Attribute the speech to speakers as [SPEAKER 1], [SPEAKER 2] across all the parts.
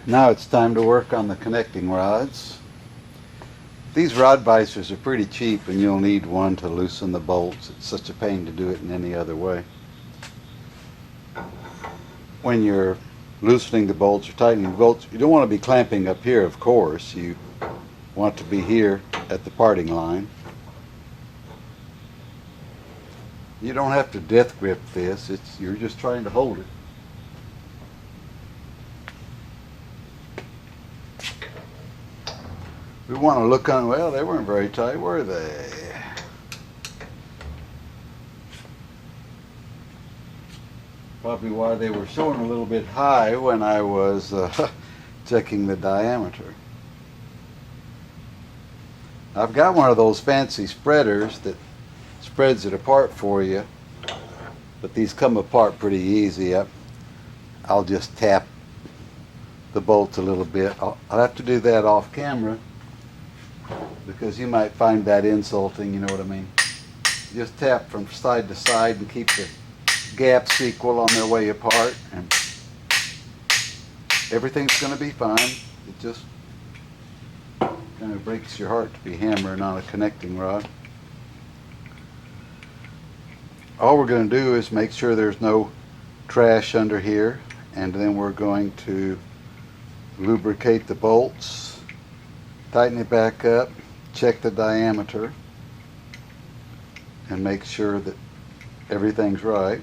[SPEAKER 1] Now it's time to work on the connecting rods. These rod visors are pretty cheap and you'll need one to loosen the bolts. It's such a pain to do it in any other way. When you're loosening the bolts or tightening the bolts, you don't want to be clamping up here, of course. You want to be here at the parting line. You don't have to death grip this. You're just trying to hold it. We want to look on, well, they weren't very tight, were they? Probably why they were showing a little bit high when I was checking the diameter. I've got one of those fancy spreaders that spreads it apart for you, but these come apart pretty easy. I'll just tap the bolts a little bit. I'll have to do that off camera because you might find that insulting, you know what I mean? Just tap from side to side and keep the gaps equal on their way apart, and everything's going to be fine. It just kind of breaks your heart to be hammering on a connecting rod. All we're going to do is make sure there's no trash under here, and then we're going to lubricate the bolts, tighten it back up, check the diameter, and make sure that everything's right.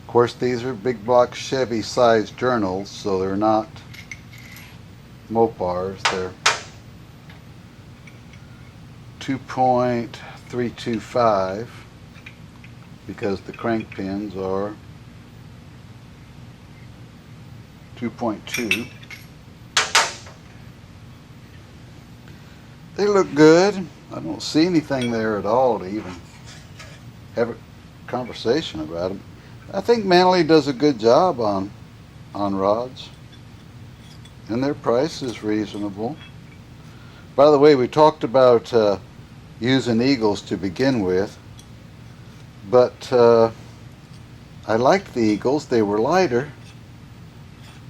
[SPEAKER 1] Of course, these are big block Chevy size journals, so they're not Mopars. They're 2.325 because the crank pins are 2.2. They look good. I don't see anything there at all to even have a conversation about them. I think Manley does a good job on rods, and their price is reasonable. By the way, we talked about using Eagles to begin with, but I liked the Eagles. They were lighter,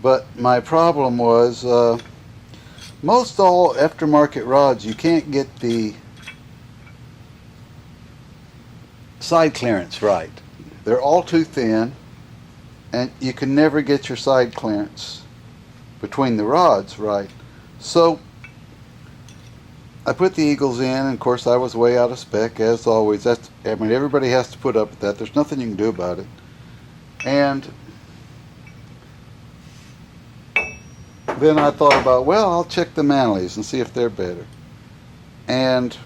[SPEAKER 1] but my problem was most all aftermarket rods, you can't get the side clearance right. They're all too thin, and you can never get your side clearance between the rods right. So I put the Eagles in, and of course I was way out of spec as always. I mean, everybody has to put up with that. There's nothing you can do about it. And then I thought about, well, I'll check the Manleys and see if they're better. And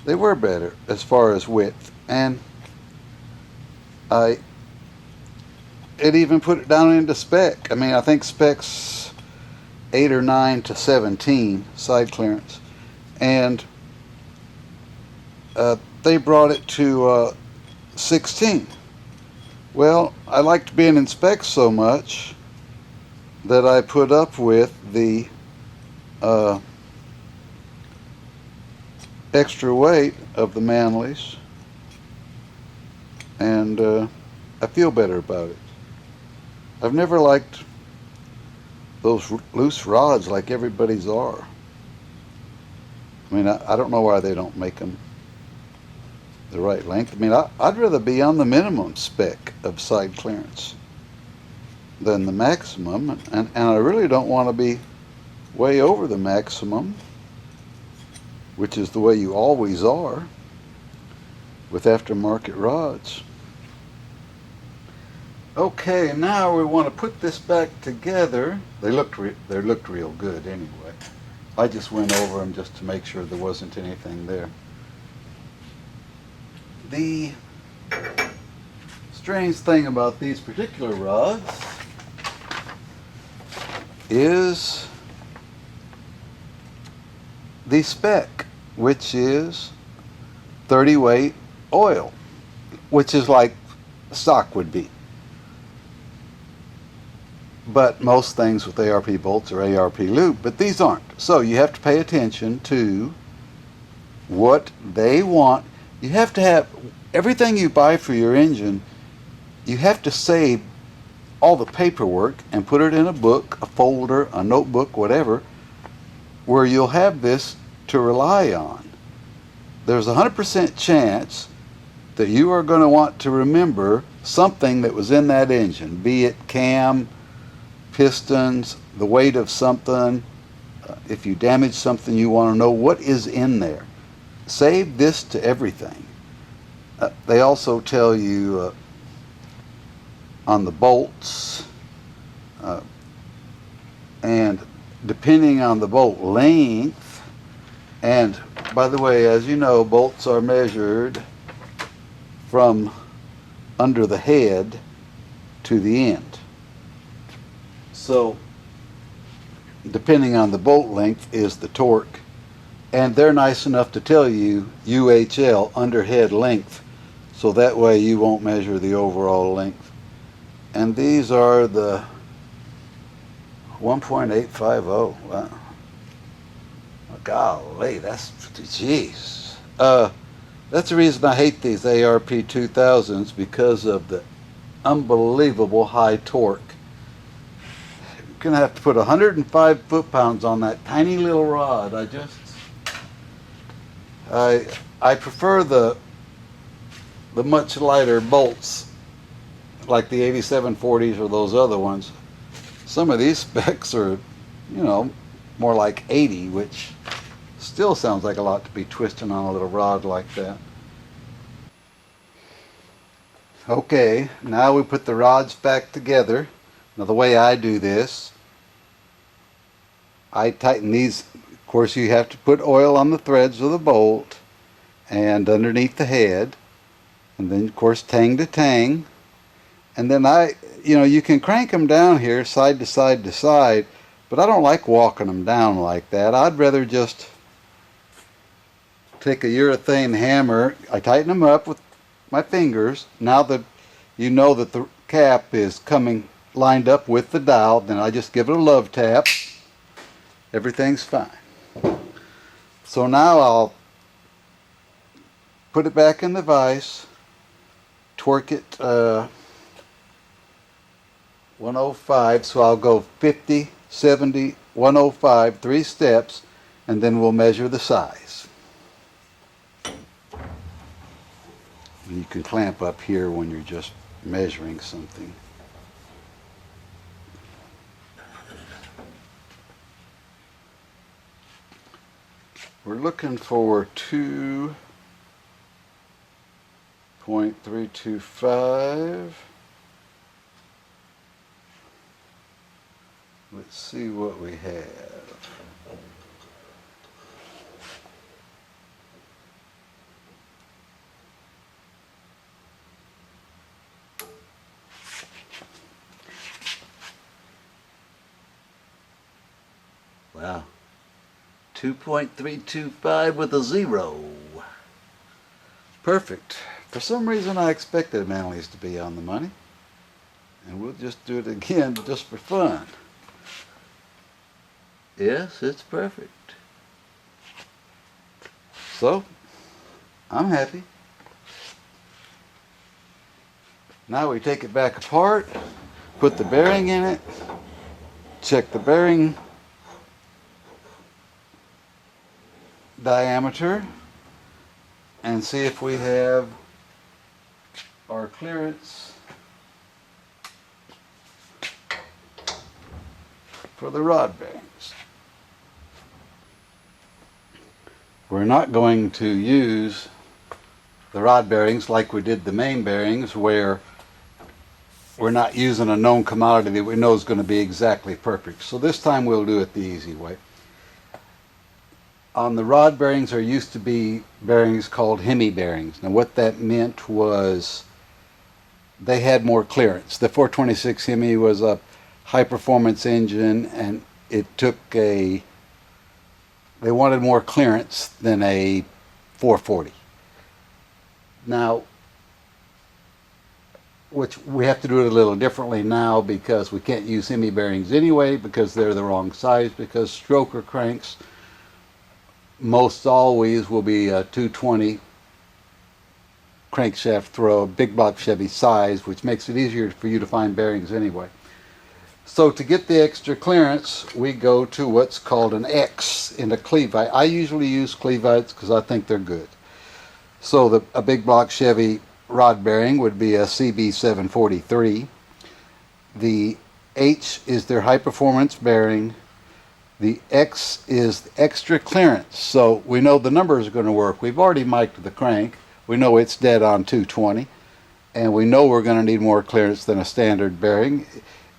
[SPEAKER 1] they were better as far as width. And it even put it down into spec. I mean, I think spec's 8 or 9 to 17 side clearance, and they brought it to 16. Well, I liked being in specs so much that I put up with the extra weight of the Manleys, and I feel better about it. I've never liked those loose rods like everybody's are. I mean, I don't know why they don't make them the right length. I mean, I'd rather be on the minimum spec of side clearance than the maximum, and I really don't want to be way over the maximum, which is the way you always are with aftermarket rods. Okay, now we want to put this back together. They looked real good anyway. I just went over them just to make sure there wasn't anything there. The strange thing about these particular rods is the spec, which is 30 weight oil, which is like stock would be. But most things with ARP bolts are ARP lube, but these aren't. So you have to pay attention to what they want. You have to have everything you buy for your engine, you have to save all the paperwork and put it in a book, a folder, a notebook, whatever, where you'll have this to rely on. There's a 100% chance that you are going to want to remember something that was in that engine, be it cam, pistons, the weight of something. If you damage something, you want to know what is in there. Save this to everything. They also tell you on the bolts, and depending on the bolt length, and by the way, as you know, bolts are measured from under the head to the end. So depending on the bolt length is the torque, and they're nice enough to tell you UHL, under head length, so that way you won't measure the overall length. And these are the 1.850. Wow. Golly, that's, jeez. That's the reason I hate these ARP 2000s, because of the unbelievable high torque. You're going to have to put 105 foot-pounds on that tiny little rod. I prefer the much lighter bolts, like the 8740s or those other ones. Some of these specs are, you know, more like 80, which still sounds like a lot to be twisting on a little rod like that. Okay, now we put the rods back together. Now the way I do this, I tighten these. Of course, you have to put oil on the threads of the bolt and underneath the head, and then of course tang to tang. And then you can crank them down here side to side to side, but I don't like walking them down like that. I'd rather just take a urethane hammer. I tighten them up with my fingers. Now that you know that the cap is coming lined up with the dowel, then I just give it a love tap. Everything's fine. So now I'll put it back in the vise, torque it 105, so I'll go 50, 70, 105, 3 steps, and then we'll measure the size. You can clamp up here when you're just measuring something. We're looking for 2.325. Let's see what we have. Wow. 2.325 with a 0. Perfect. For some reason I expected Manley's to be on the money. And we'll just do it again just for fun. Yes, it's perfect. So, I'm happy. Now we take it back apart, put the bearing in it, check the bearing diameter, and see if we have our clearance for the rod bearings. We're not going to use the rod bearings like we did the main bearings, where we're not using a known commodity that we know is going to be exactly perfect. So this time we'll do it the easy way. On the rod bearings, there used to be bearings called Hemi bearings. Now what that meant was they had more clearance. The 426 Hemi was a high performance engine, and they wanted more clearance than a 440. Now, which we have to do it a little differently now, because we can't use Hemi bearings anyway, because they're the wrong size, because stroker cranks most always will be 220 crankshaft throw, big block Chevy size, which makes it easier for you to find bearings anyway. So to get the extra clearance, we go to what's called an X in a cleavite. I usually use cleavites because I think they're good. So a big block Chevy rod bearing would be a CB743. The H is their high performance bearing. The X is extra clearance. So we know the numbers are going to work. We've already mic'd the crank. We know it's dead on 220. And we know we're going to need more clearance than a standard bearing.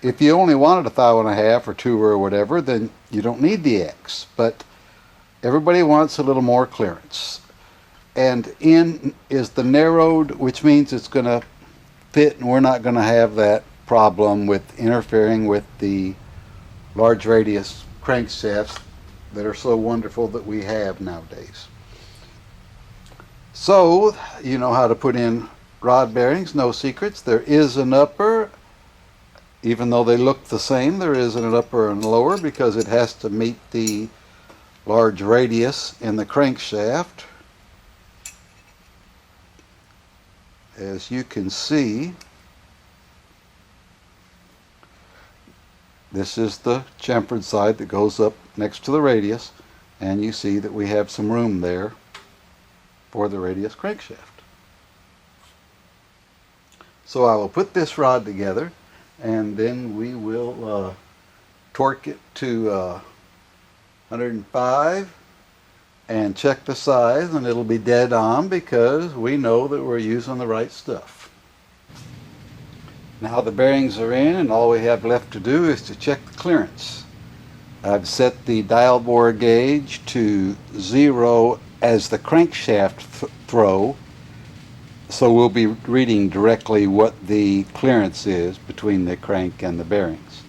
[SPEAKER 1] If you only wanted 1.5 thou or 2 or whatever, then you don't need the X. But everybody wants a little more clearance. And N is the narrowed, which means it's going to fit, and we're not going to have that problem with interfering with the large radius crankshafts that are so wonderful that we have nowadays. So, you know how to put in rod bearings, no secrets. There is an upper. Even though they look the same, there is an upper and lower because it has to meet the large radius in the crankshaft. As you can see, this is the chamfered side that goes up next to the radius, and you see that we have some room there for the radius crankshaft. So I will put this rod together, and then we will torque it to 105 and check the size, and it'll be dead on because we know that we're using the right stuff. Now the bearings are in, and all we have left to do is to check the clearance. I've set the dial bore gauge to 0 as the crankshaft throw, so we'll be reading directly what the clearance is between the crank and the bearings.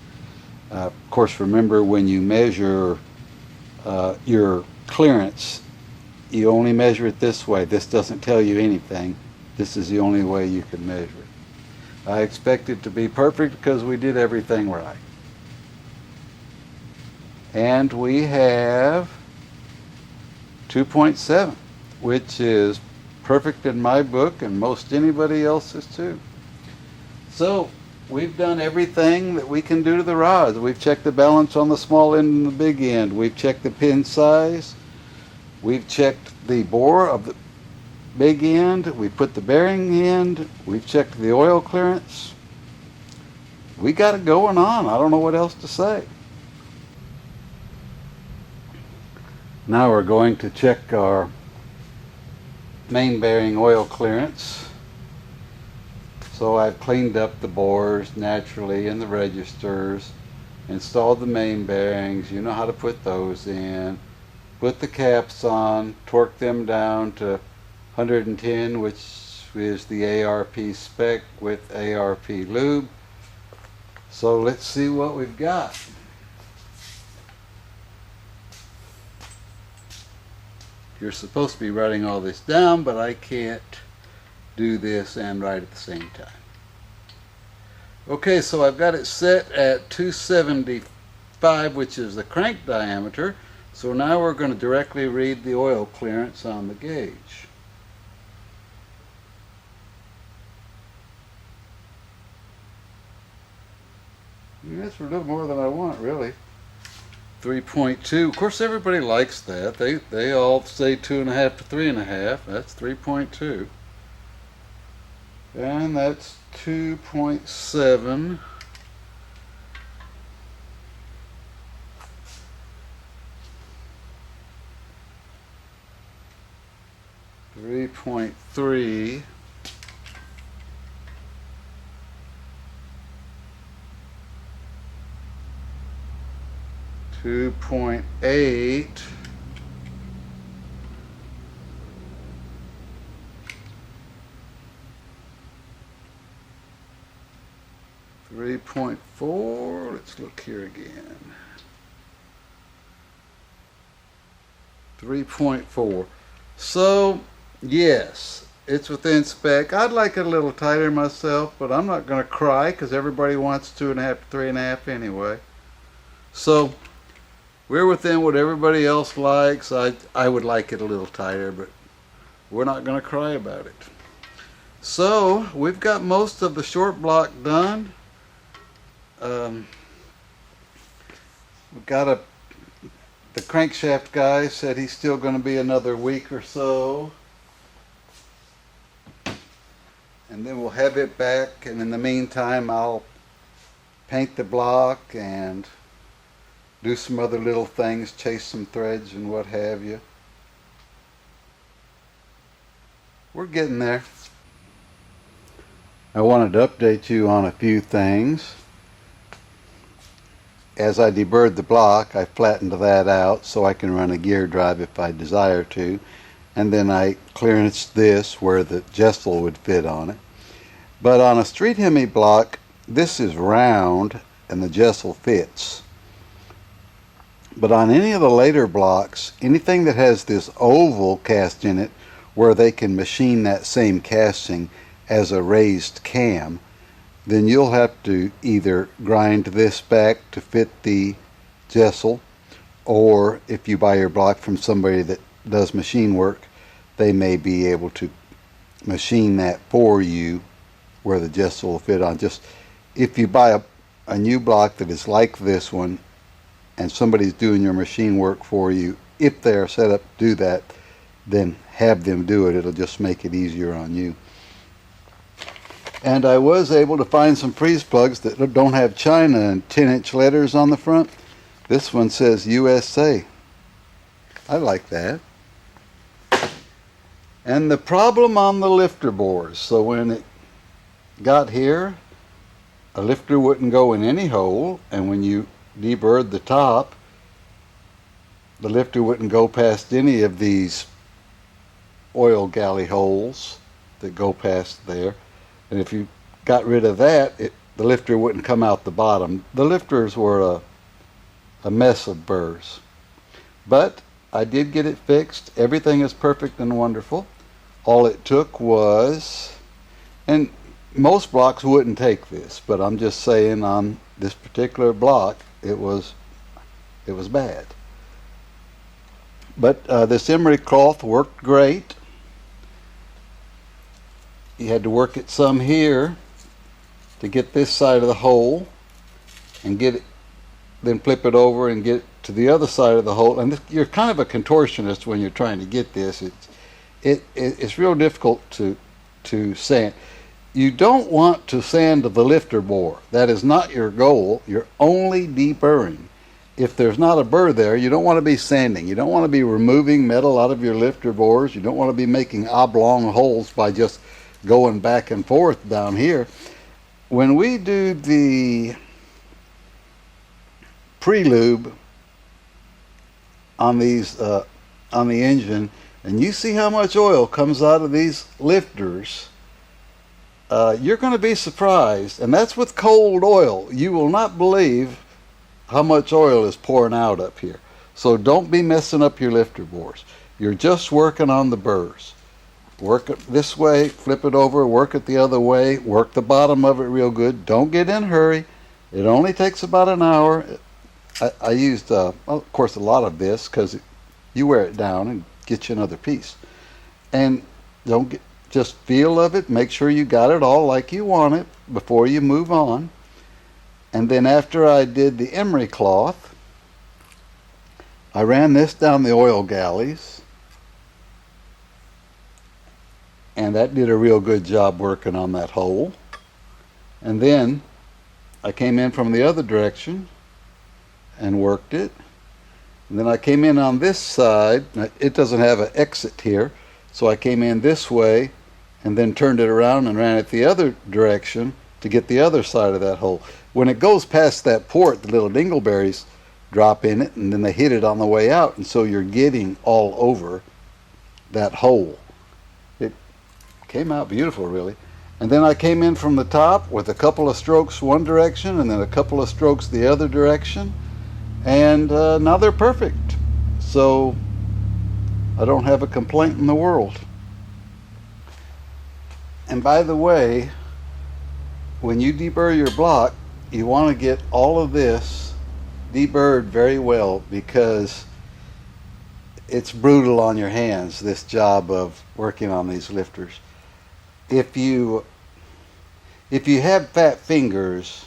[SPEAKER 1] Of course, remember when you measure your clearance, you only measure it this way. This doesn't tell you anything. This is the only way you can measure it. I expect it to be perfect because we did everything right. And we have 2.7, which is perfect in my book and most anybody else's too. So we've done everything that we can do to the rods. We've checked the balance on the small end and the big end. We've checked the pin size. We've checked the bore of the big end. We put the bearing end. We've checked the oil clearance. We got it going on. I don't know what else to say. Now we're going to check our main bearing oil clearance. So I've cleaned up the bores naturally and the registers, installed the main bearings. You know how to put those in. Put the caps on, torque them down to 110, which is the ARP spec with ARP lube. So let's see what we've got. You're supposed to be writing all this down, but I can't do this and write at the same time. Okay, so I've got it set at 275, which is the crank diameter. So now we're going to directly read the oil clearance on the gauge. That's a little more than I want, really. 3.2. Of course, everybody likes that. They all say 2.5 to 3.5. That's 3.2. And that's 2.7. 3.3. 2.8. 3.4. Let's look here again. 3.4. So, yes, it's within spec. I'd like it a little tighter myself, but I'm not going to cry because everybody wants 2.5 to 3.5 anyway. So, we're within what everybody else likes. I would like it a little tighter, but we're not going to cry about it. So we've got most of the short block done. We've got the crankshaft guy said he's still going to be another week or so. And then we'll have it back, and in the meantime I'll paint the block and do some other little things, chase some threads and what have you. We're getting there. I wanted to update you on a few things. As I deburred the block, I flattened that out so I can run a gear drive if I desire to. And then I clearanced this where the gestle would fit on it. But on a street Hemi block, this is round and the gestle fits. But on any of the later blocks, anything that has this oval cast in it where they can machine that same casting as a raised cam, then you'll have to either grind this back to fit the gestle, or if you buy your block from somebody that does machine work, they may be able to machine that for you where the gestle will fit on. Just if you buy a new block that is like this one and somebody's doing your machine work for you, if they're set up to do that, then have them do it. It'll just make it easier on you. And I was able to find some freeze plugs that don't have China and 10-inch letters on the front. This one says USA. I like that. And the problem on the lifter bores. So when it got here, a lifter wouldn't go in any hole, and when you deburred the top, the lifter wouldn't go past any of these oil galley holes that go past there. And if you got rid of that, the lifter wouldn't come out the bottom. The lifters were a mess of burrs. But I did get it fixed. Everything is perfect and wonderful. All it took was, and most blocks wouldn't take this, but I'm just saying on this particular block, it was bad. But this emery cloth worked great. You had to work it some here to get this side of the hole and get it, then flip it over and get it to the other side of the hole. And you're kind of a contortionist when you're trying to get this. It's real difficult to sand. You don't want to sand the lifter bore. That is not your goal. You're only deburring. If there's not a burr there, you don't want to be sanding. You don't want to be removing metal out of your lifter bores. You don't want to be making oblong holes by just going back and forth down here. When we do the pre-lube on these on the engine, and you see how much oil comes out of these lifters, you're going to be surprised. And that's with cold oil. You will not believe how much oil is pouring out up here. So don't be messing up your lifter bores. You're just working on the burrs. Work it this way, flip it over, work it the other way, work the bottom of it real good. Don't get in a hurry. It only takes about an hour. I used, well, of course, a lot of this because you wear it down and get you another piece. And just feel of it, make sure you got it all like you want it before you move on. And then after I did the emery cloth, I ran this down the oil galleys. And that did a real good job working on that hole. And then I came in from the other direction and worked it. And then I came in on this side. It doesn't have an exit here, so I came in this way and then turned it around and ran it the other direction to get the other side of that hole. When it goes past that port, the little dingleberries drop in it, and then they hit it on the way out, and so you're getting all over that hole. It came out beautiful, really. And then I came in from the top with a couple of strokes one direction and then a couple of strokes the other direction, and now they're perfect. So I don't have a complaint in the world. And by the way, when you deburr your block, you want to get all of this deburred very well, because it's brutal on your hands, this job of working on these lifters. if you have fat fingers,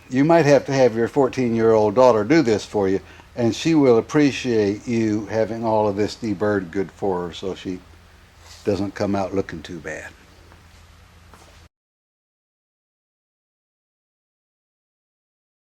[SPEAKER 1] you might have to have your 14-year-old daughter do this for you, and she will appreciate you having all of this deburred good for her so she doesn't come out looking too bad.